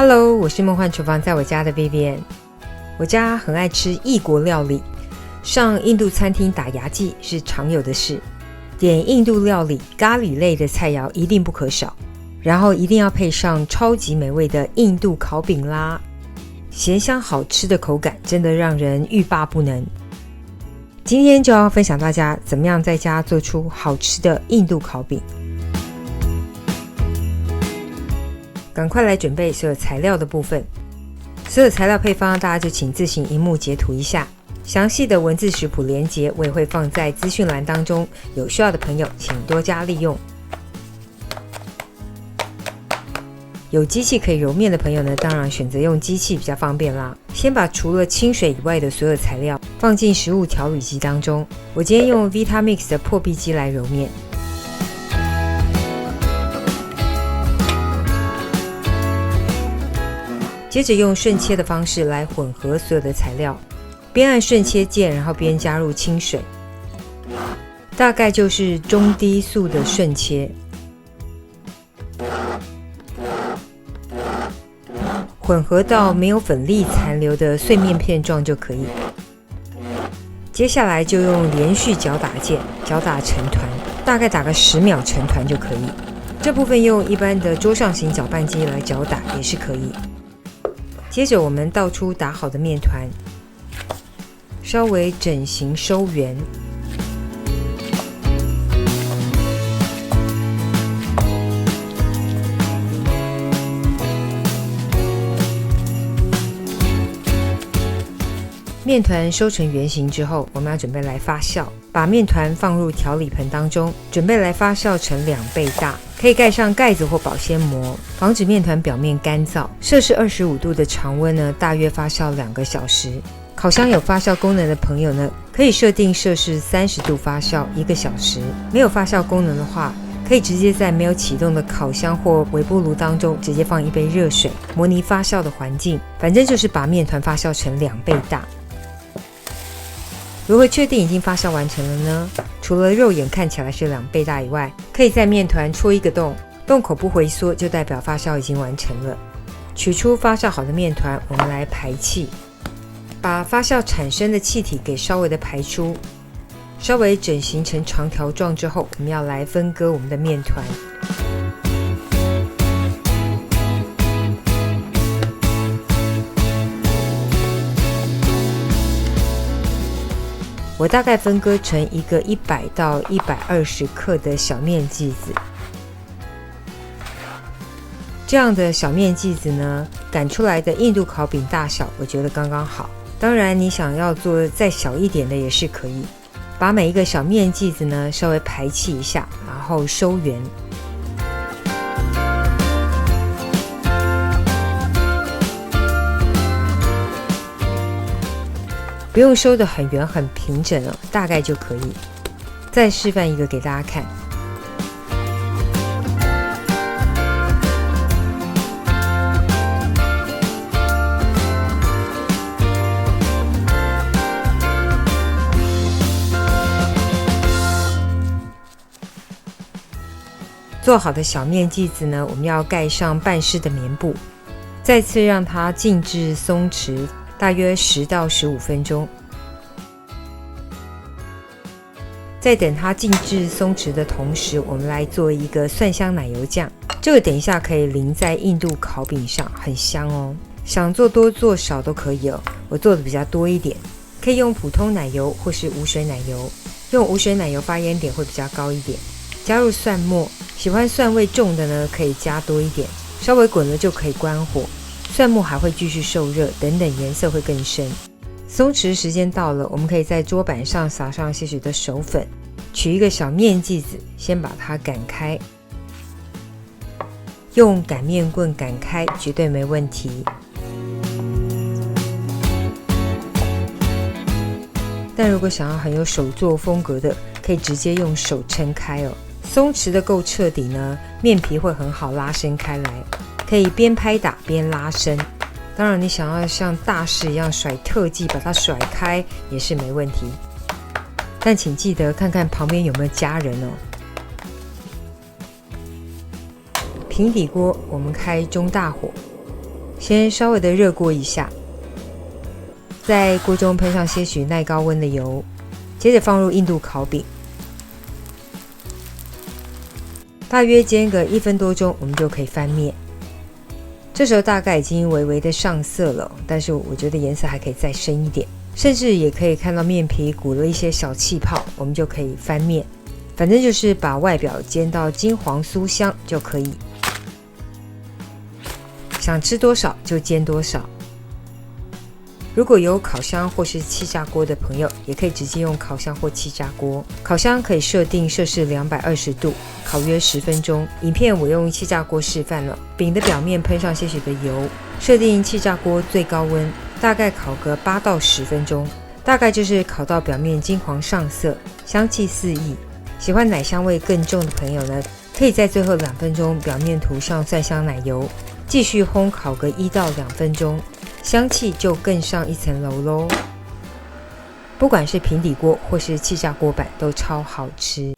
Hello， 我是梦幻厨房在我家的 Vivian。 我家很爱吃异国料理，上印度餐厅打牙祭是常有的事。点印度料理咖喱类的菜肴一定不可少，然后一定要配上超级美味的印度烤饼啦，咸香好吃的口感真的让人欲罢不能。今天就要分享大家怎么样在家做出好吃的印度烤饼。赶快来准备所有材料的部分，所有材料配方大家就请自行荧幕截图一下，详细的文字食谱连结我也会放在资讯栏当中，有需要的朋友请多加利用。有机器可以揉面的朋友呢，当然选择用机器比较方便啦。先把除了清水以外的所有材料放进食物调理机当中，我今天用 Vitamix 的破壁机来揉面。接着用顺切的方式来混合所有的材料，边按顺切键，然后边加入清水，大概就是中低速的顺切，混合到没有粉粒残留的碎面片状就可以。接下来就用连续搅打键搅打成团，大概打个10秒成团就可以。这部分用一般的桌上型搅拌机来搅打也是可以。接着我们倒出打好的面团，稍微整形收圆，面团收成圆形之后，我们要准备来发酵，把面团放入调理盆当中，准备来发酵成2倍大，可以盖上盖子或保鲜膜，防止面团表面干燥。摄氏25度的常温呢，大约发酵2个小时。烤箱有发酵功能的朋友呢，可以设定摄氏30度发酵1个小时。没有发酵功能的话，可以直接在没有启动的烤箱或微波炉当中直接放一杯热水，模拟发酵的环境。反正就是把面团发酵成2倍大。如何确定已经发酵完成了呢？除了肉眼看起来是2倍大以外，可以在面团戳一个洞，洞口不回缩就代表发酵已经完成了。取出发酵好的面团，我们来排气，把发酵产生的气体给稍微的排出，稍微整形成长条状之后，我们要来分割我们的面团。我大概分割成一个100到120克的小面剂子，这样的小面剂子呢，擀出来的印度烤饼大小我觉得刚刚好。当然你想要做再小一点的也是可以。把每一个小面剂子呢稍微排气一下，然后收圆。不用收得很圆很平整哦，大概就可以。再示范一个给大家看。做好的小面剂子呢，我们要盖上半湿的棉布，再次让它静置松弛大约10到15分钟。在等它静置松弛的同时，我们来做一个蒜香奶油酱，这个等一下可以淋在印度烤饼上，很香哦。想做多做少都可以哦，我做的比较多一点，可以用普通奶油或是无水奶油，用无水奶油发烟点会比较高一点。加入蒜末，喜欢蒜味重的呢可以加多一点，稍微滚了就可以关火。蒜末还会继续受热，等等颜色会更深。松弛时间到了，我们可以在桌板上撒上些许的手粉，取一个小面剂子，先把它擀开，用擀面棍擀开绝对没问题。但如果想要很有手作风格的，可以直接用手撑开哦。松弛的够彻底呢，面皮会很好拉伸开来，可以边拍打边拉伸。当然你想要像大师一样甩特技把它甩开也是没问题，但请记得看看旁边有没有家人哦。平底锅我们开中大火，先稍微的热锅一下，在锅中喷上些许耐高温的油，接着放入印度烤饼，大约煎个1分多钟，我们就可以翻面。这时候大概已经微微的上色了，但是我觉得颜色还可以再深一点，甚至也可以看到面皮鼓了一些小气泡，我们就可以翻面。反正就是把外表煎到金黄酥香就可以。想吃多少就煎多少。如果有烤箱或是气炸锅的朋友，也可以直接用烤箱或气炸锅。烤箱可以设定摄氏220度，烤约10分钟。影片我用气炸锅示范了，饼的表面喷上些许的油，设定气炸锅最高温，大概烤个8到10分钟，大概就是烤到表面金黄上色，香气四溢。喜欢奶香味更重的朋友呢，可以在最后2分钟表面涂上蒜香奶油，继续烘烤个1到2分钟，香气就更上一层楼咯。不管是平底锅或是气炸锅版都超好吃。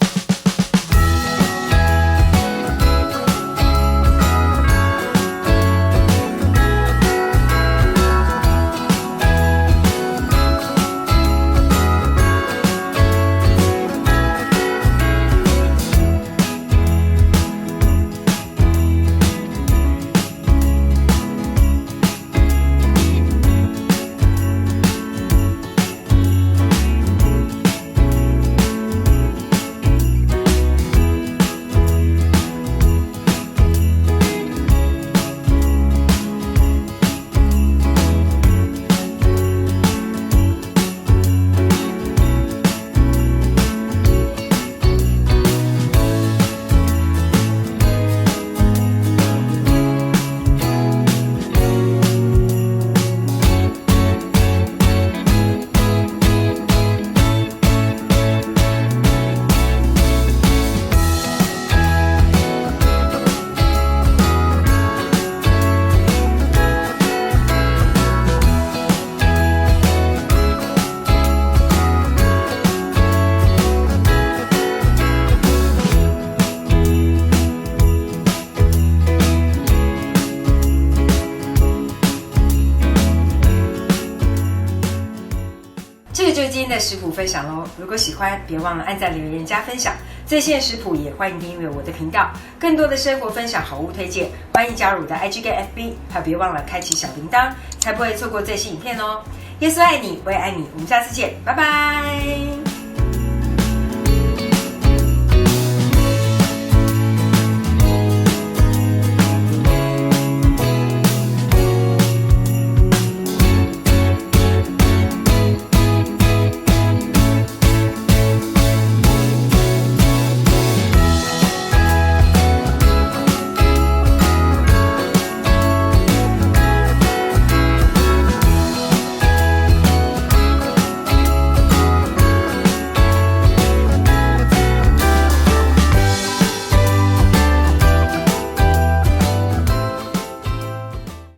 这个就是今天的食谱分享咯，如果喜欢别忘了按赞留言加分享，最新的食谱也欢迎订阅我的频道，更多的生活分享好物推荐，欢迎加入我的 IG 跟 FB， 还有别忘了开启小铃铛，才不会错过最新影片哦。耶稣爱你，我也爱你，我们下次见，拜拜。